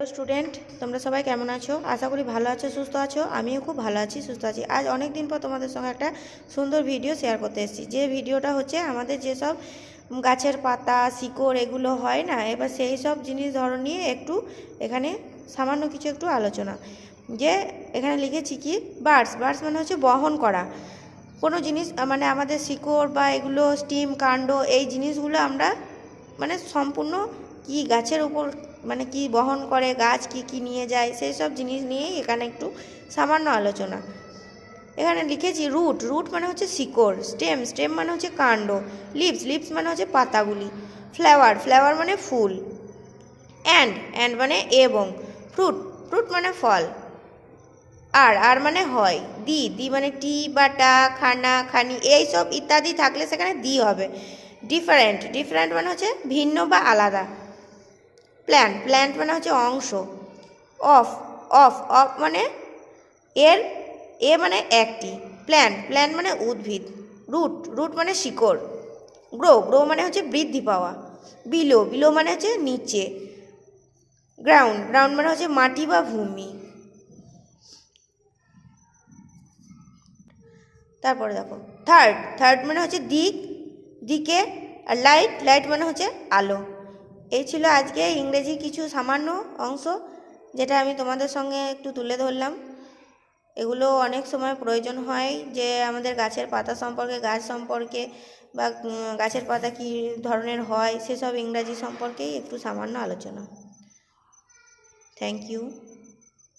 Student, তোমরা সবাই কেমন আছো? আশা করি ভালো আছো, সুস্থ আছো। আমিও খুব ভালো আছি, সুস্থ আছি। আজ অনেক দিন পর তোমাদের সঙ্গে একটা সুন্দর ভিডিও শেয়ার করতে এসেছি। যে ভিডিওটা হচ্ছে আমাদের যেসব গাছের পাতা, শিকড় এগুলো হয় না, এবার সেই সব জিনিস ধরো নিয়ে একটু এখানে সামান্য কিছু একটু আলোচনা। যে এখানে লিখেছি কি বার্ডস মানে হচ্ছে বহন করা কোনো জিনিস, মানে আমাদের শিকড় বা এগুলো স্টিম কাণ্ড, এই জিনিসগুলো আমরা মানে সম্পূর্ণ কি গাছের উপর মানে কি বহন করে, গাছ কি কি নিয়ে যায়, সেই সব জিনিস নিয়েই এখানে একটু সামান্য আলোচনা। এখানে লিখেছি রুট মানে হচ্ছে শিকড়, স্টেম মানে হচ্ছে কাণ্ড, লিভস মানে হচ্ছে পাতাগুলি, ফ্লাওয়ার মানে ফুল, অ্যান্ড মানে এবং, ফ্রুট মানে ফল, আর মানে হয়, দি মানে টি বা টা, খানা খানি এইসব ইত্যাদি থাকলে সেখানে দি হবে। ডিফারেন্ট মানে হচ্ছে ভিন্ন বা আলাদা। প্ল্যান্ট মানে হচ্ছে অংশ। অফ মানে এ মানে একটি। প্ল্যান্ট মানে উদ্ভিদ। রুট মানে শিকড়। গ্রো মানে হচ্ছে বৃদ্ধি পাওয়া। বিলো মানে হচ্ছে নিচে। গ্রাউন্ড মানে হচ্ছে মাটি বা ভূমি। তারপরে দেখো থার্ড মানে হচ্ছে দিকে। আর লাইট মানে হচ্ছে আলো। এই ছিল আজকে ইংরেজি কিছু সামান্য অংশ, যেটা আমি তোমাদের সঙ্গে একটু তুলে ধরলাম। এগুলো অনেক সময় প্রয়োজন হয়, যে আমাদের গাছের পাতা সম্পর্কে, গাছ সম্পর্কে, বা গাছের পাতা কী ধরনের হয় সেসব ইংরাজি সম্পর্কেই একটু সামান্য আলোচনা। Thank you.